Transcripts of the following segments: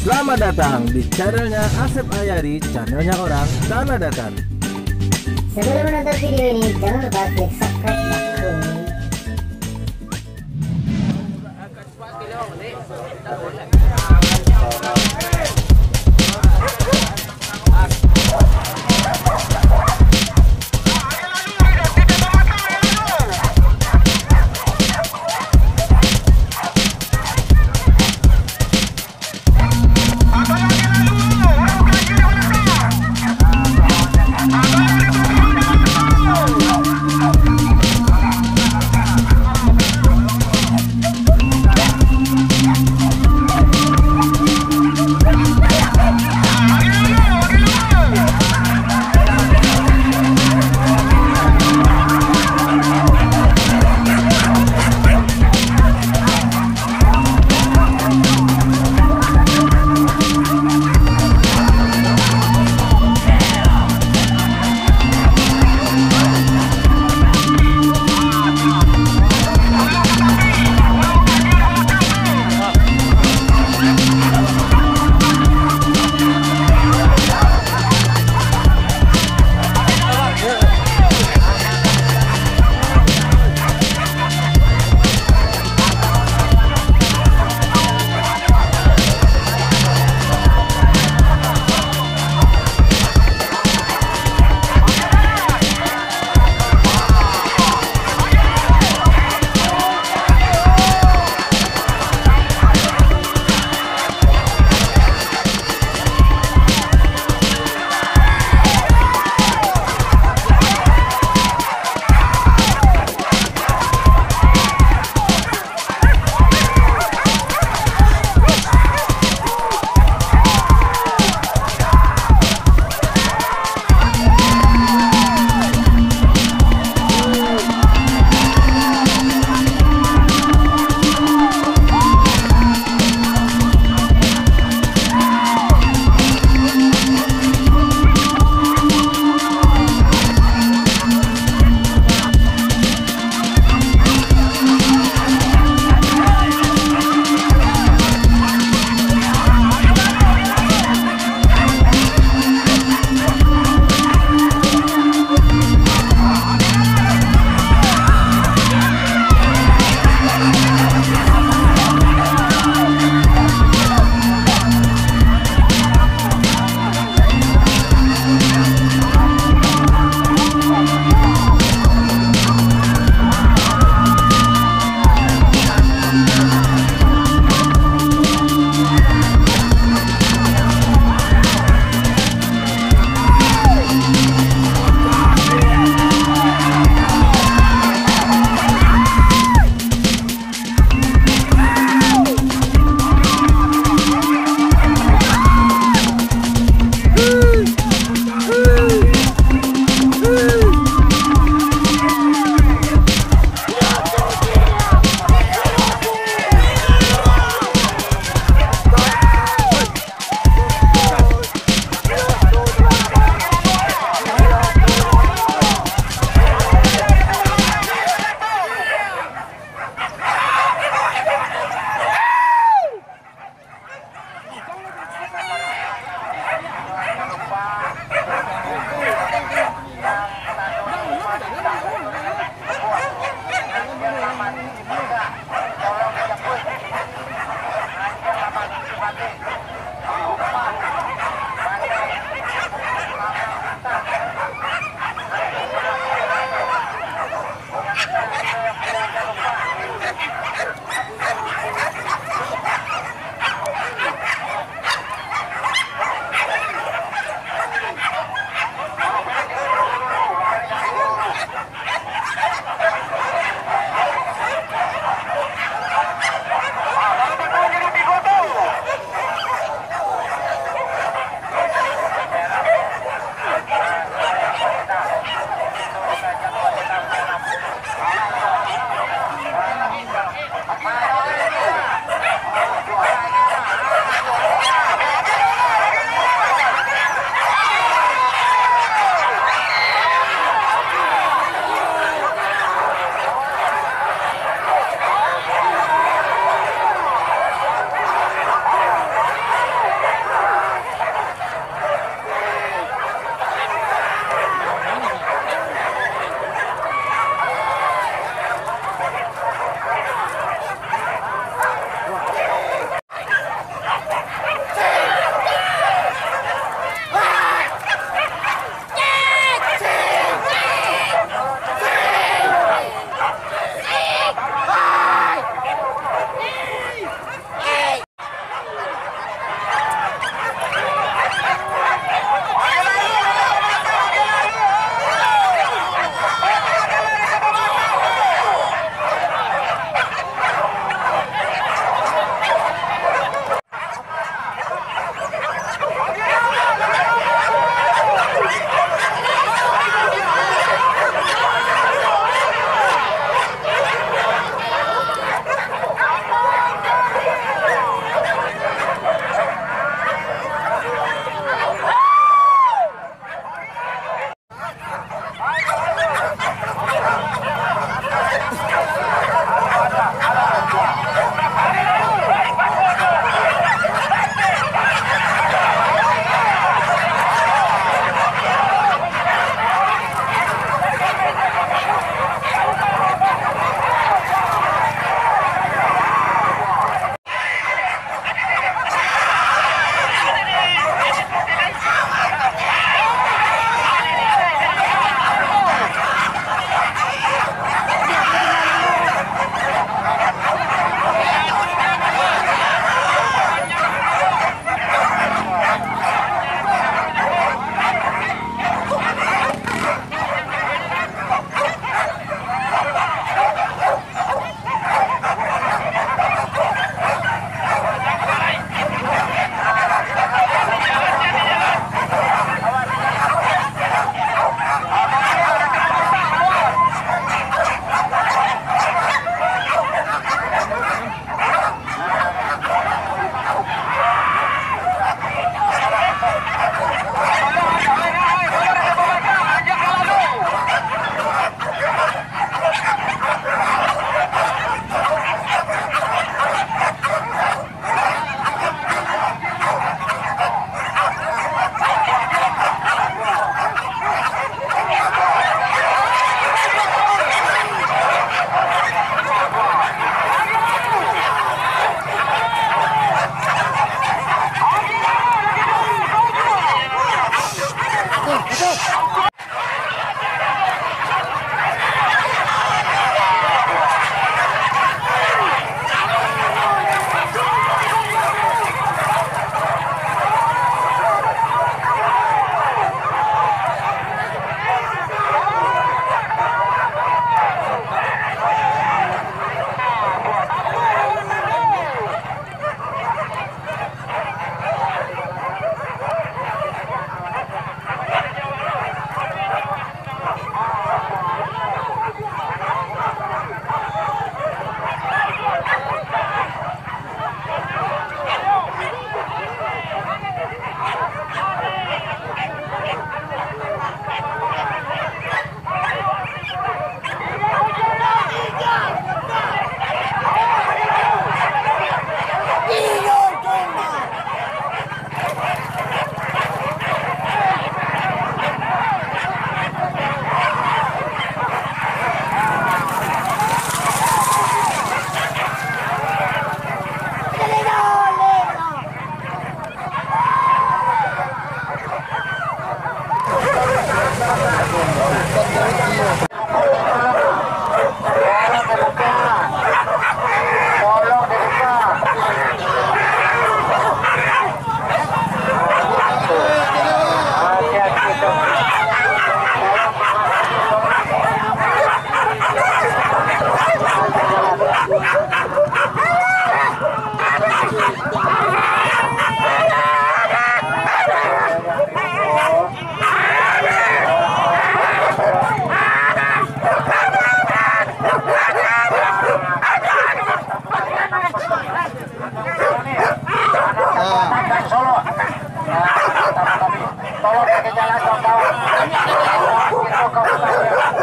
Selamat datang di channelnya Asep Ayari, channelnya orang Tanah Datar. Sebelum menonton video ini, jangan lupa klik subscribe dan Solo. Tapi tolong pakai jalan kawan-kawan. Itu kabupaten.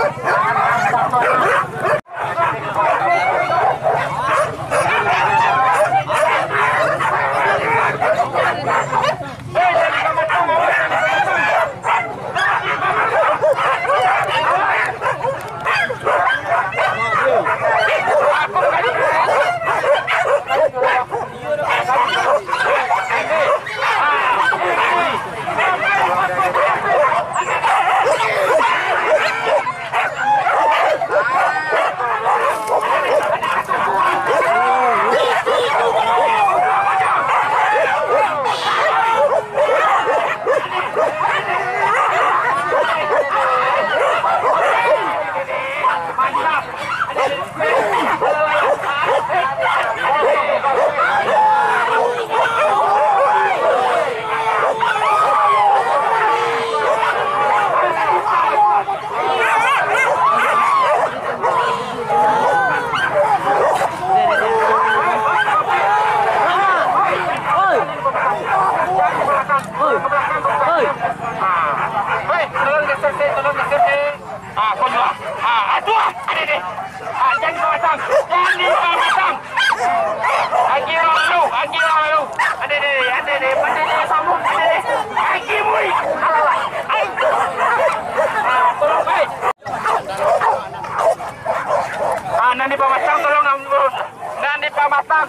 Nanti pemasang tolong ngurus. Nanti pemasang.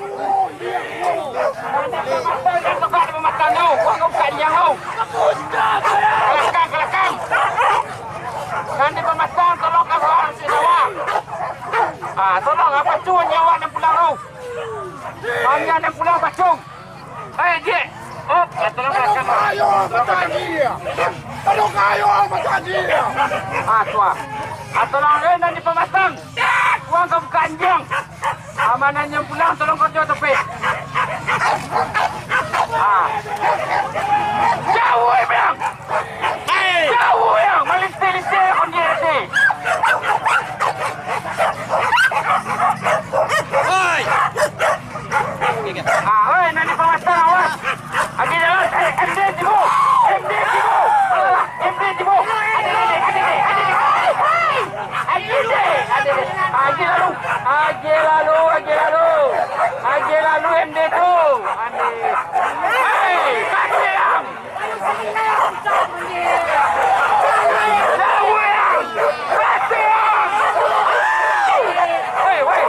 Nanti pemasang kau. Kau bukan yang kau. Kelakang. Nanti pemasang tolong kau harus nyawa. Tolong apa cuan nyawa dan pulang kau. Kami dan pulang bacung. Hei dia. Oh, tolong kelakang. Tolong kayu macam dia. Tua. Tolong nanti pemasang. Uang kau kanjang. Amanan yang pulang tolong kau jauh tepi. Jauh yang. Jauh yang. Melintih-lintih kau dia nanti. Oi. Oi nanti pemasang awas. Lagi jalan MD Tibu. MD Tibu. Agi lalu MD tu. Hei, kasihan.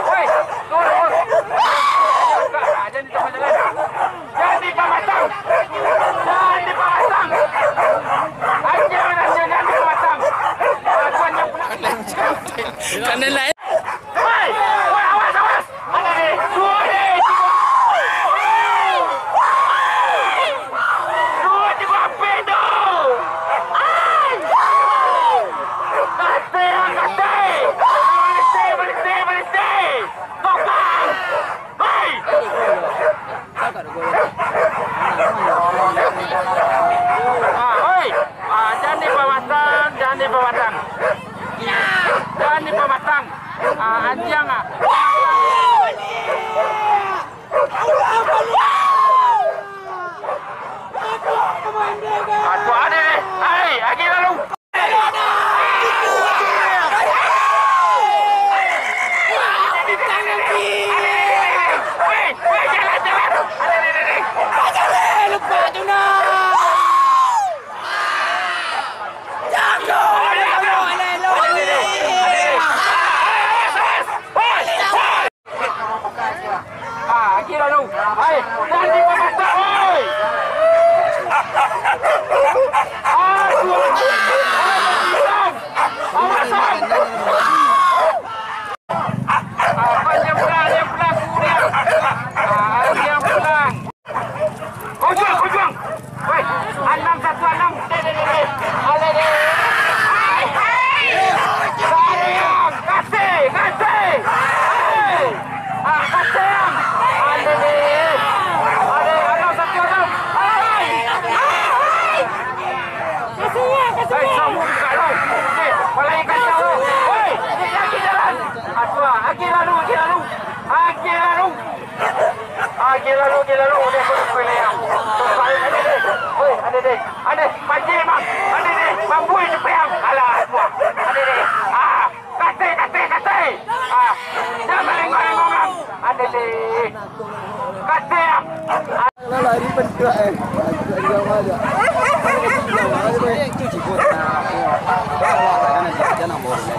Hei. Turun. Jadi pemasang. Kanan lain. Awas. Ada ni. Dua tiga api tu. Kasih. Tokang. Hei. Jangan dipemasang. Jangan dipemasang. Anjang Aku ada ni. Hai, lagi lalu. Gila lu, udah aku pilih yang. Ada panji bang. Ada ni. Bambui tu peang. Alah semua. Ada ni. Kate. Jangan lengok-lengok bang. Ada ni. Kate. Lah ini pentua juga aja. Cuci botak. Jangan boleh.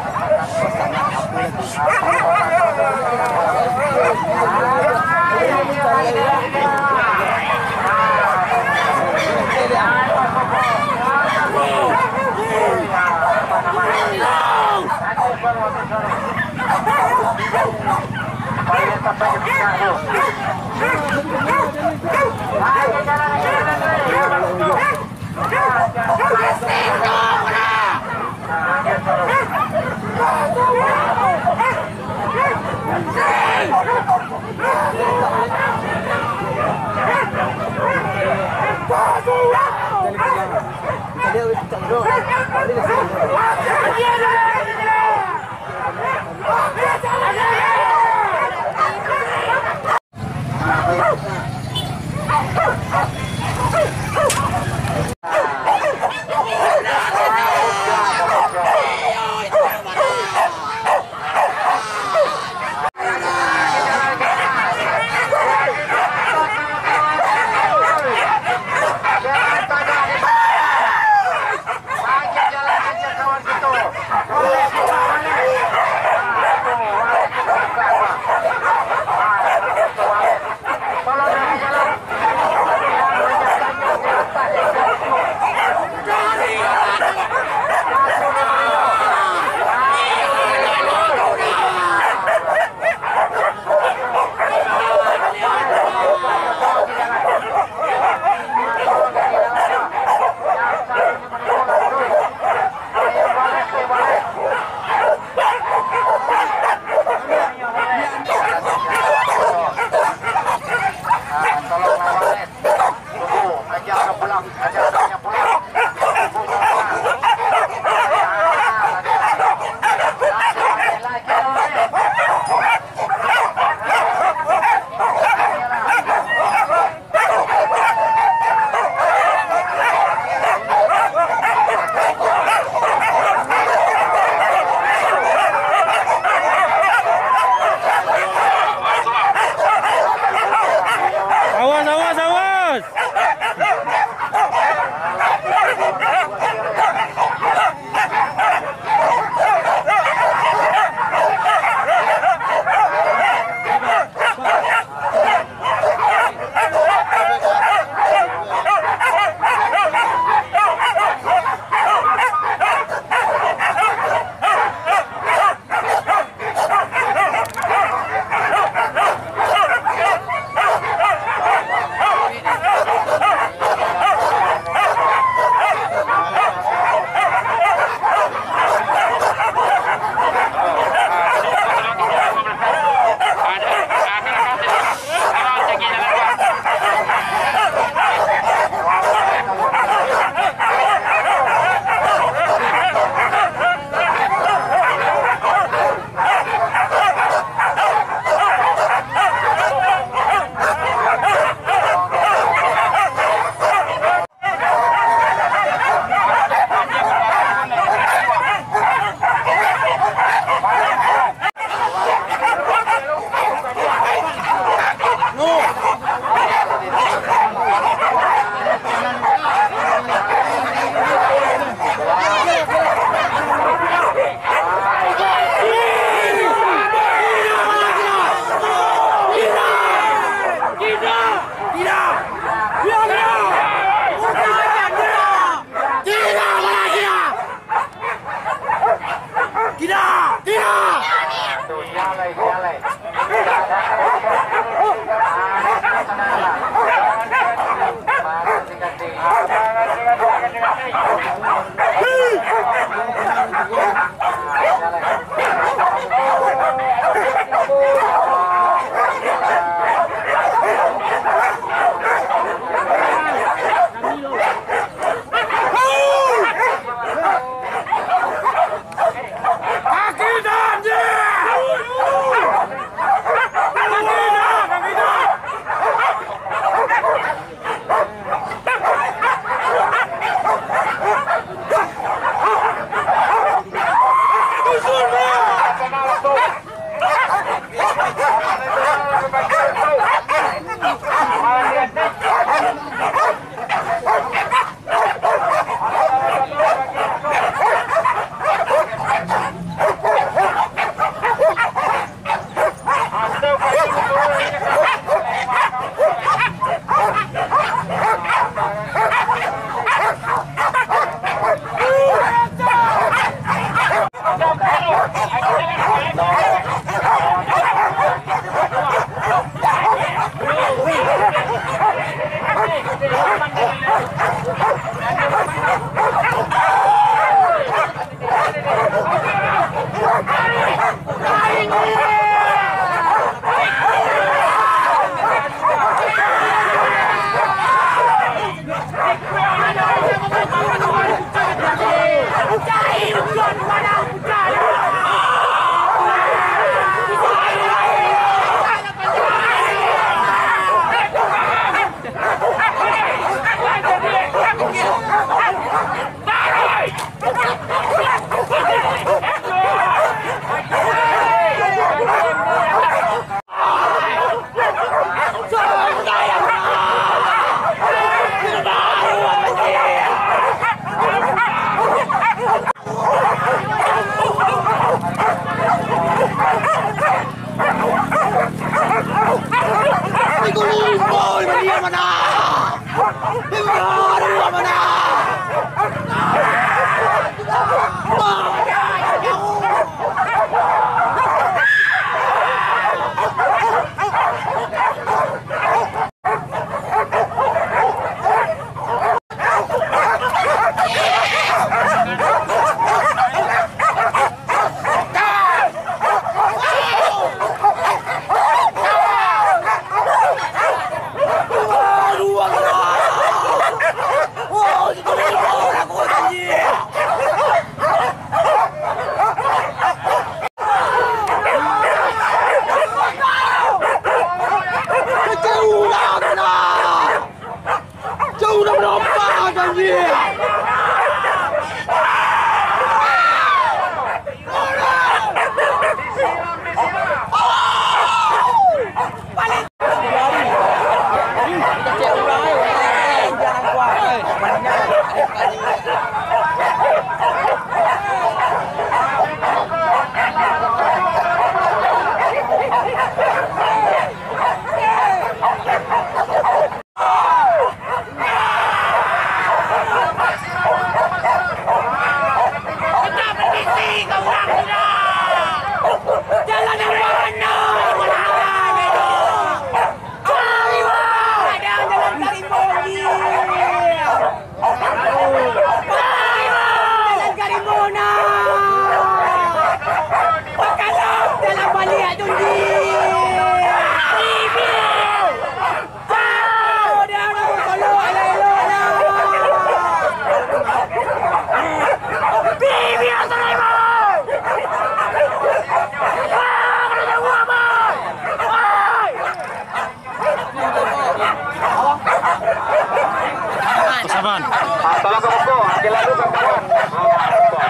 Tolong ke buku, nanti lalu ke buku.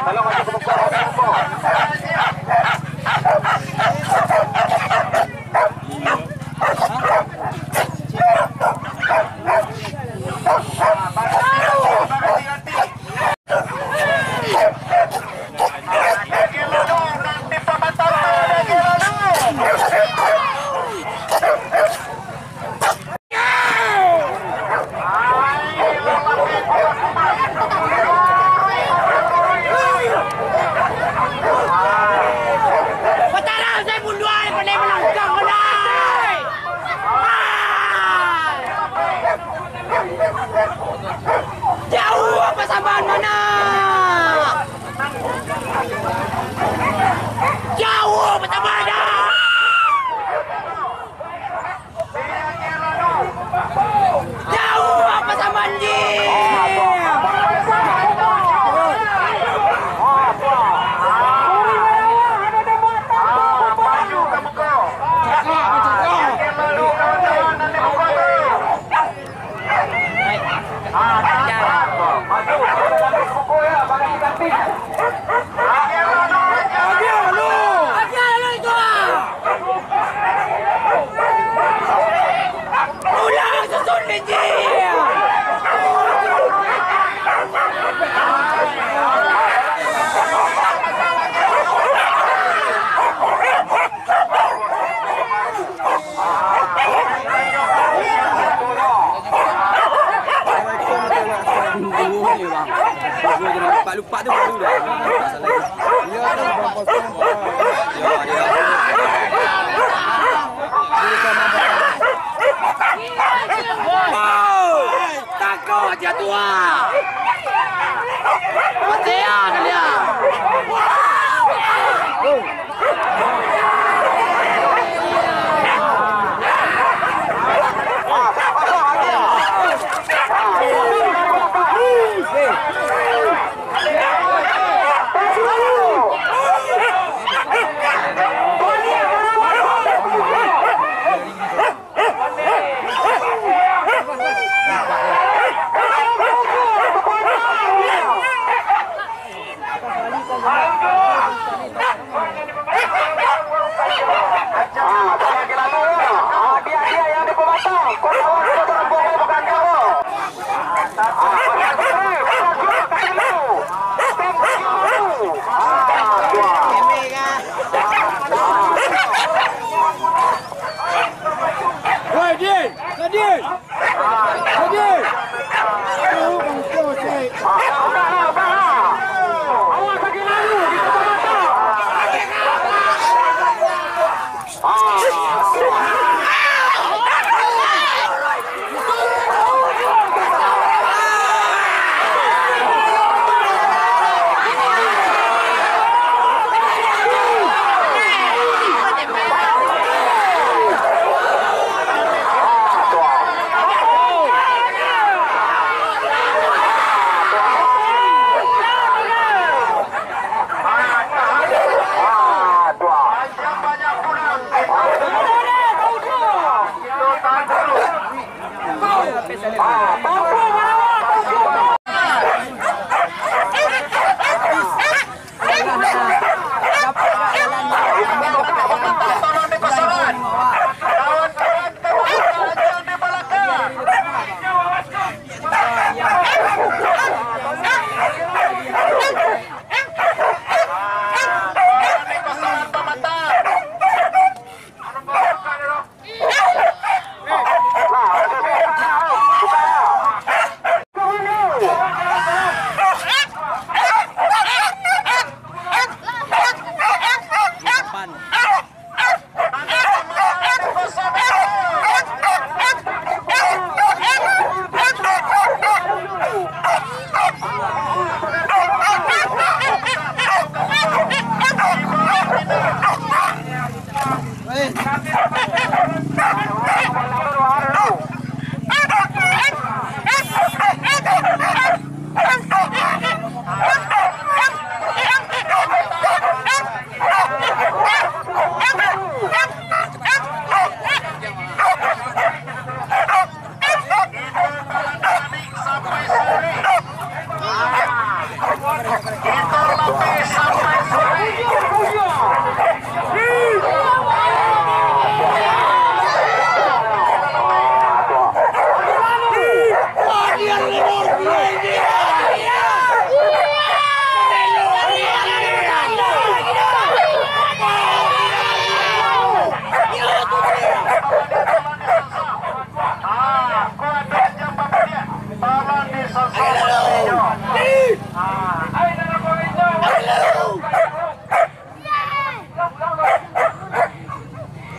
Tolong masuk ke buku. Jauh apa samaan mana? Jauh apa samaan mana? Jauh apa samaan ni? Lupa tu baru dah. Takut. Aduh, dia tua. Matian dia.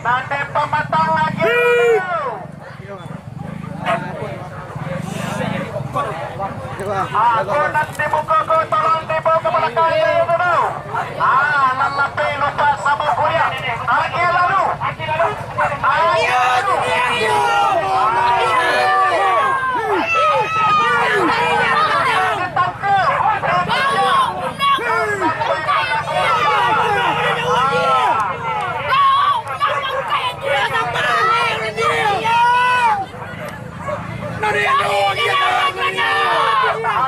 Nanti pematang lagi. Aku nanti buka ko tolong tipe ke belakang dulu. Lelaki lupa sama kuliah. Lagi lalu.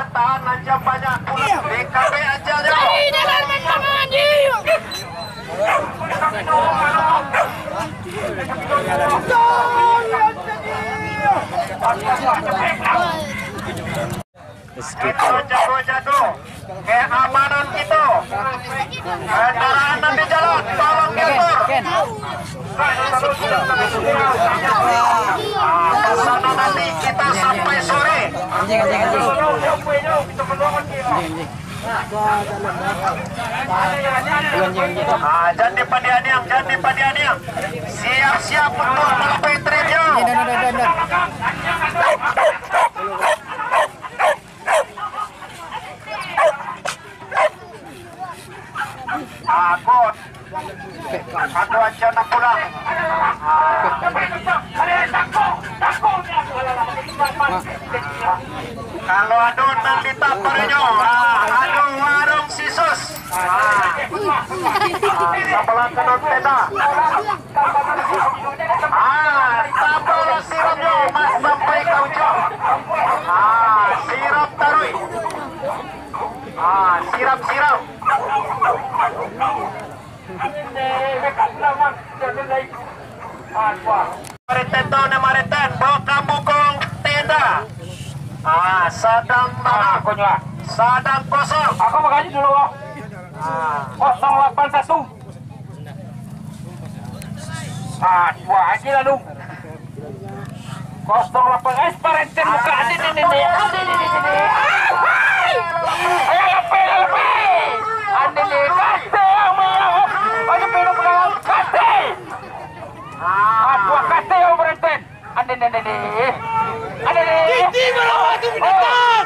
Tahan aja banyak pulang. DKP aja dulu. Jago-jago keamanan itu. Kendaraan di jalan tolong diatur. Kesana nanti kita sampai sore. Jangan dipadianiang. Siap-siap untuk melepai tribun. dyan ang pulang. Kalau adun nandita pa rin nyo, adun warong sisus. Sa palangkanon tenda. Tapos sirap nyo, mas sampai kaujo. Sirap taruy. Sirap-sirap. Maritet daw na maritet, bukang tenda. Sadang mana? Sadang kosong. Ako magaji dulu kok. 081. Dua aja lalu. 08 parenten muka ini. Ayo lebih. Ande nih kate mau. Ayo pindah pulang kate. Dua kate yang parenten. Ande nih. Ande nih. Titi malah tu binatang.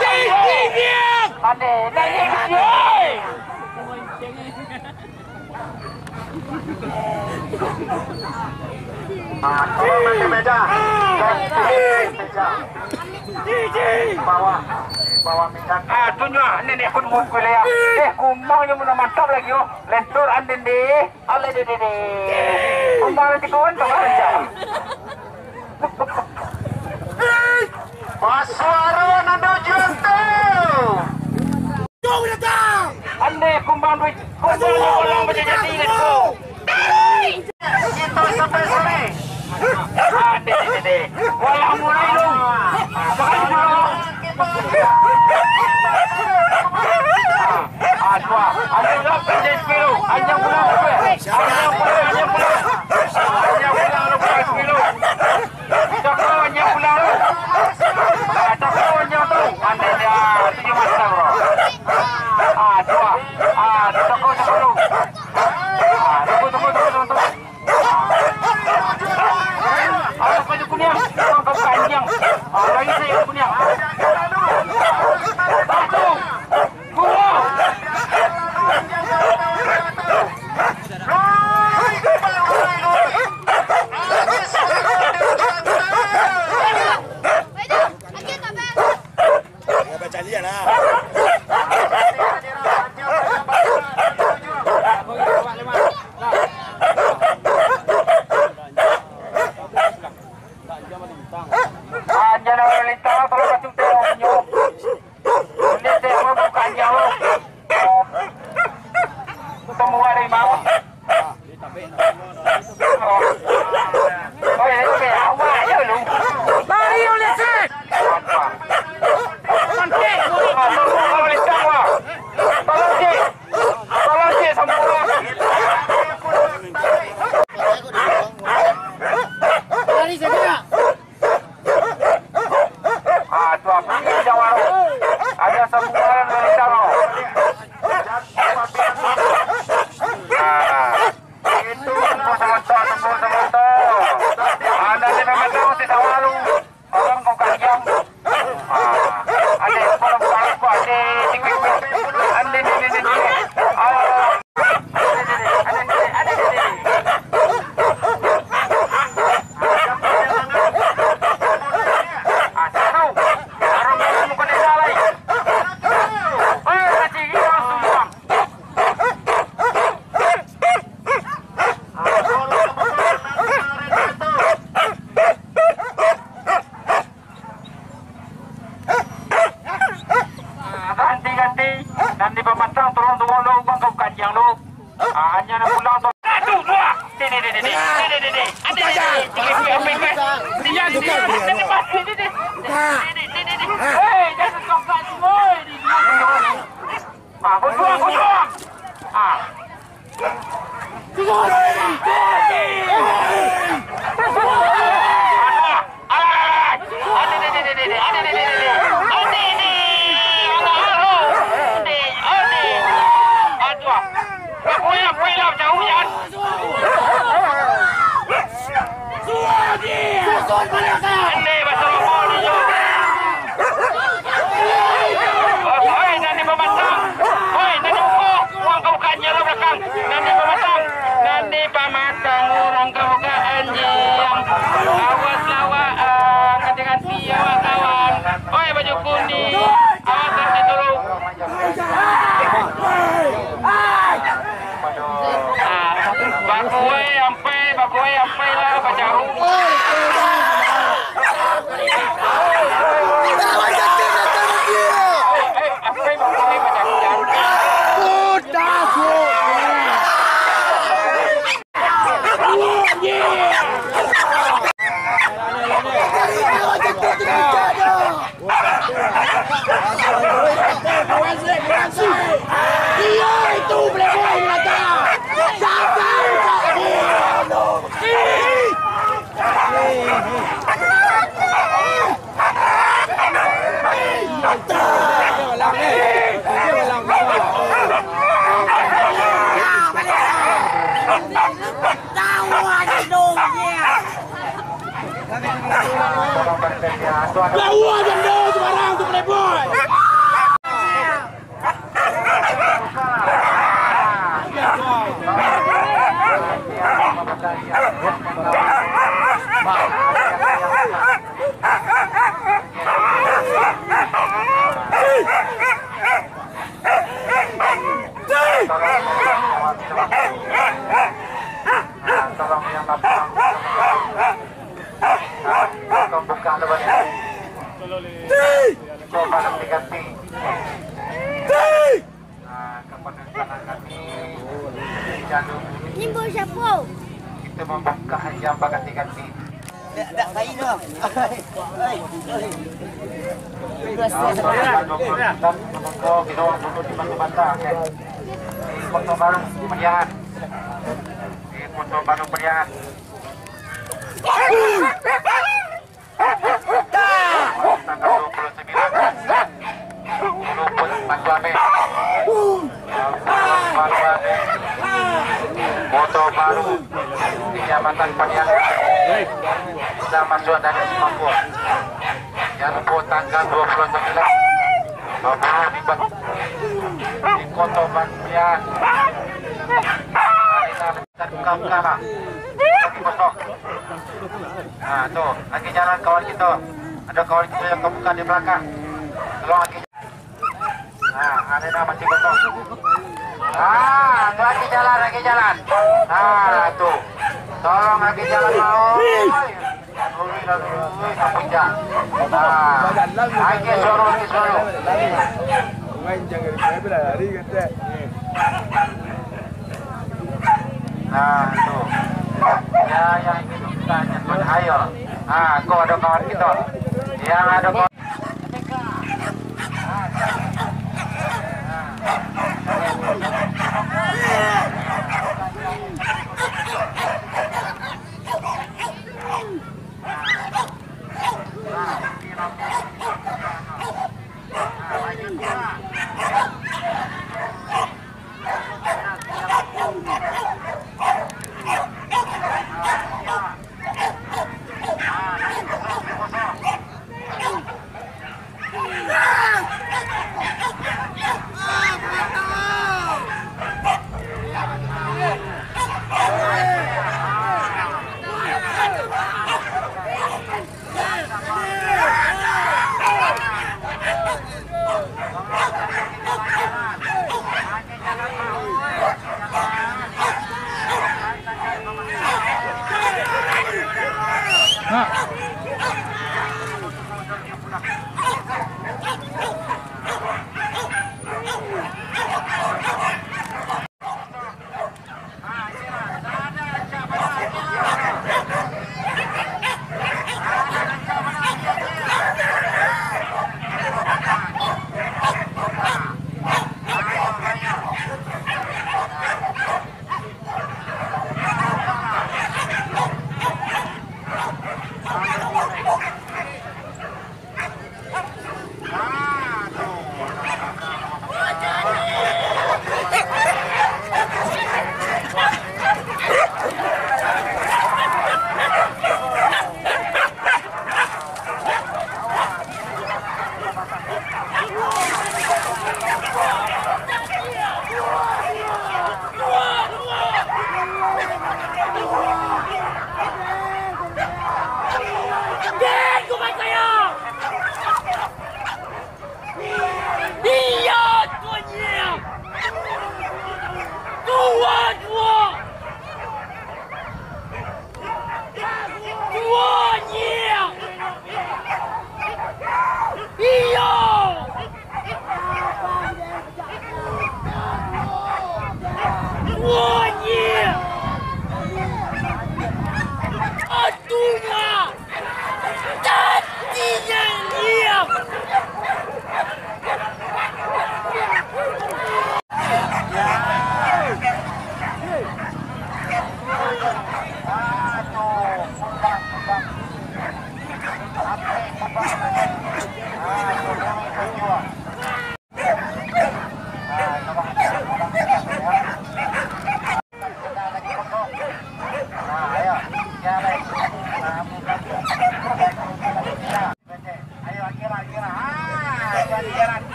Titi. Ande nih. Tolong nanti meja. Bawah meja. Tunjuk nenek pun buku ya. Kumbang yang mana mantap lagi yo. Lentur ande deh. Ale deh. Kumbang nanti kawan kemana jauh? Paswaro nando junto. Kau binatang. Ande kumbang duit. Kumbang orang berjadi itu. Itu sampai sore. Ande. Walau mulai lu. Makanya dulu. Dua. Ande lah kerja kilo. Anjang pulang apa? Anjang pulang lu kerja kilo. Cakap anjang pulang lu. Cakap anjang tu. Ande dia 7 masa bro. Dua. Cakap lu. Tunggu. Ada baju kuning, tangkap panjang. Lagi saya kuning. Satu, dua. Baca dia lah. Jangan lintang kalau batu tengoknya. Lihat dia bukan jauh. Ketemu hari mau. Oh ya itu kayak awal aja lu. Lari oleh set. Nanti kalau lintang wah. Tolong sih sempurna. Lari saja. Dua pinggir jawab. Ada sembuhan dari sana. Itu tembus sementara. Anda ni memang tahu si sawalu. Orang kau kajam. Ada kalau aku ada tinggi. Anda ni. Nanti pematang turun lu bangkau kanjang lu. Hanya nak pulang tu. Satu, dua. Hei, jangan songkat semua. Berjuang. ni awakan si tulung. Bakuai ampai lah bacaru. Ampai bakuai bacaru. Dia itu playboy mata. Tahu aja dong sekarang tuh playboy. Tolong yang lapang. Buka lebarnya. Coba ganti. Kepada tangan kami jalur Nimbo siapa? kita membuka jam ganti-ganti. Tak saya dah. Kita dulu di bantah. Foto baru pemerian. Foto baru pemerian. Tanggal 29. Luput Bantuame. Foto baru di Jabatan Panian. Sama Suadana Semangkut. Yang tanggal 29. Di Kota Bantian. Kalah. Nah, tuh, lagi jalan kawan kita. Ada kawan kita yang kebuka di belakang. Tolong lagi. Nah, arena masih kosong. Ah, tuh lagi jalan. Nah, tuh. Tolong lagi jalan mau. Lalu puncak. Nah, lagi suruh. Nah, tuh. Ya, yang itu kita nyebut ayo. Nah, kok ada kawan kita. Yang ada kawan.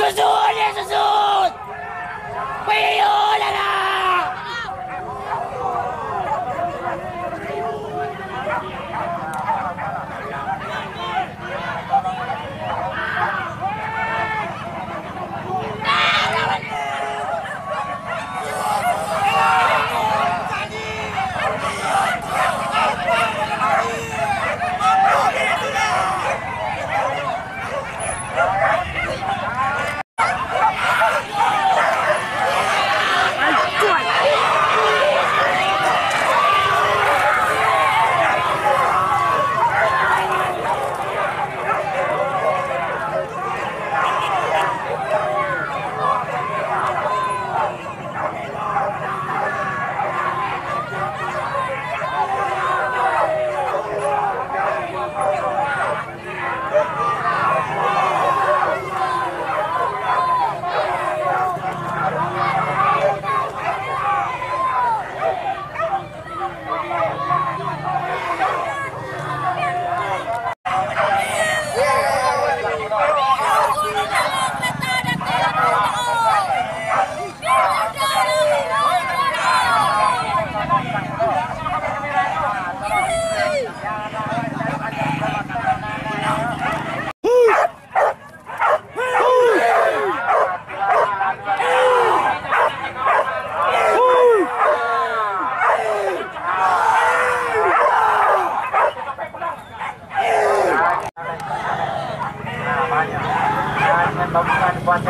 Susun ya susun. Payola na.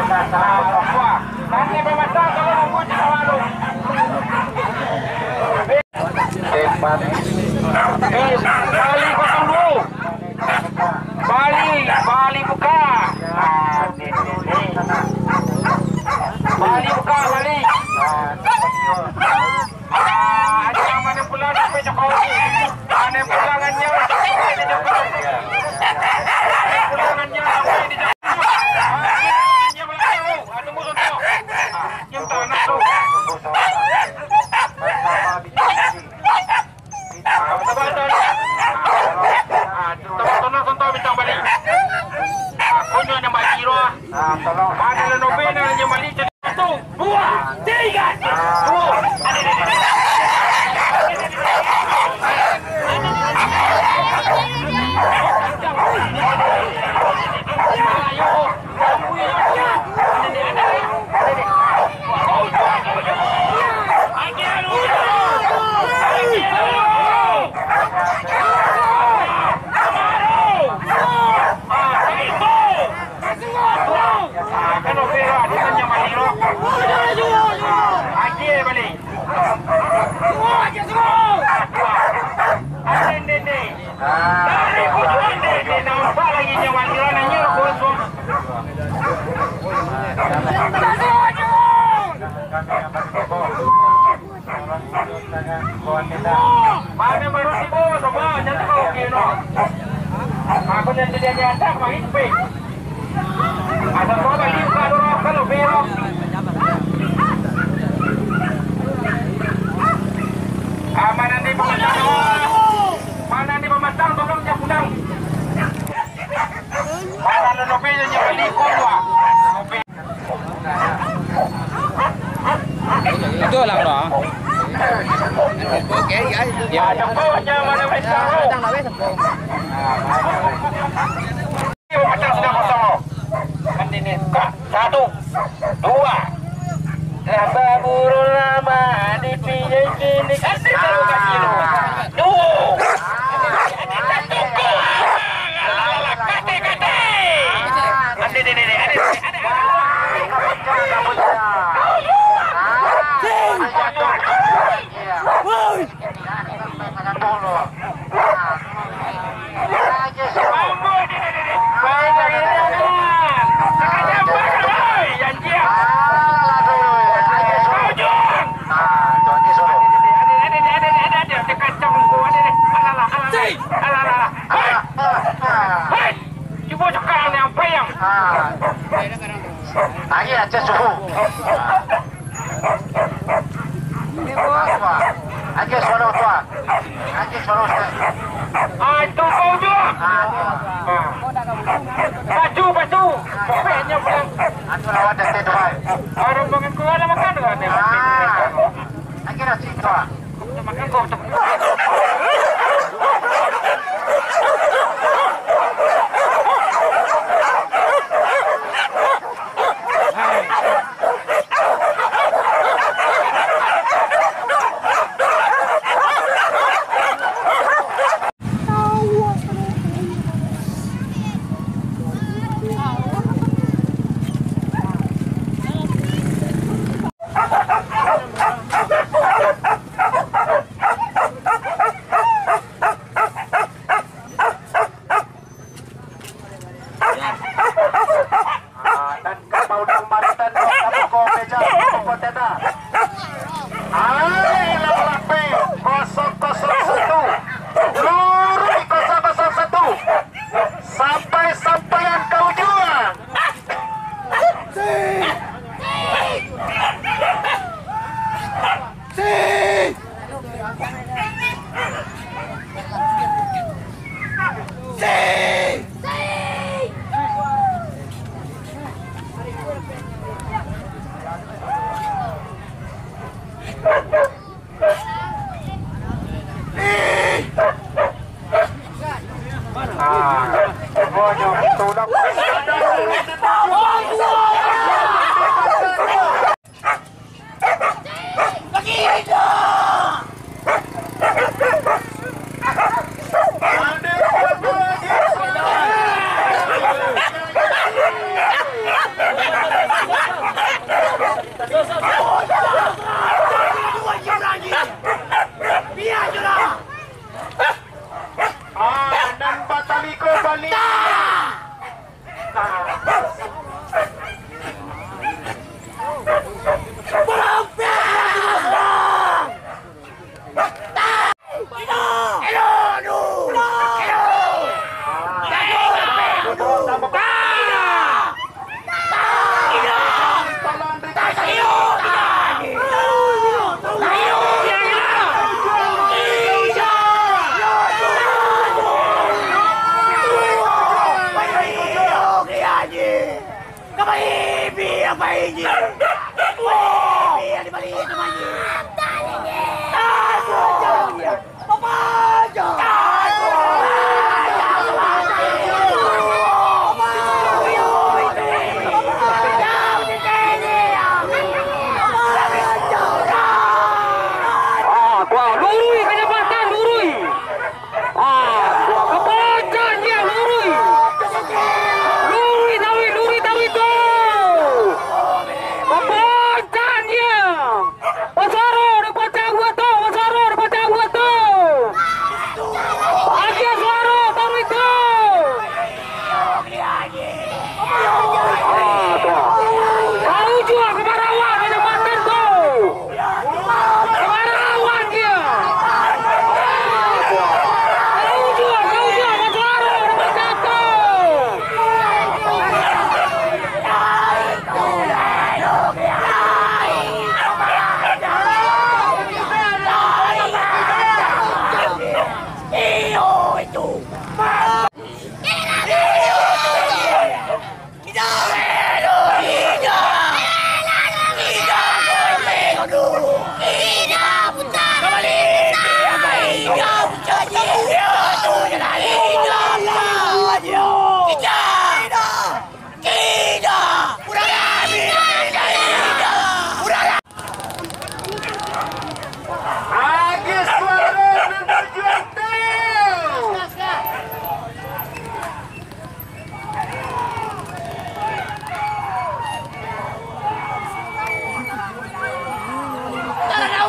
Nanti pematang kalau nunggu di Sawalu. Bali 02. Bali buka. Bali buka Bali. Ada yang mana pulang sampai Jokowi. Ada pulangannya sampai di Jokowi. Pulangannya sampai di Jokowi. Tunggu contoh. Yang tahu nak tu. Tolong contoh bintang balik. Kunyo na magiro. Ada na novena na mali jadi 1, 2, Mana baru tiba, coba jangan kau kira. Aku nanti dia nyata main pe. Ada kau balik kalau belok. Mana ni pematang? Mana ni pematang? Tolong dia pulang. Mana ada novenya yang balik kau? Itu lah bro. Ya, jemputnya mana besar? Pematang sudah kosong. Kan ini 1, 2. Sababuru lama dipilih kini kasih tahu kilo. Duh. Kate. Lagi aja suhu. Lagi suara tua. Lagi suara tua. Itu kau juga. Baju. Pokoknya pulang. Aku lawat dari Dubai. Orang bangun keluar makan kan? Lagi nasi tua. Makan kau tu. Tulak. Biar apa ini? Oh, biar dibalik itu lagi. Apa aja? Lurui kecepatan, lurui. Kebacan dia, lurui. Lurui tahu itu. Kebacan dia. Pasaro, depan gua tuh. Pasaro, depan gua tuh. Aja suara, tahu itu. Tahu juga kemarawan kecepatan tuh. Kemarawan dia.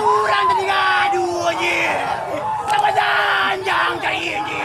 Orang tadi ngadu aja. Sama janjang cari ini.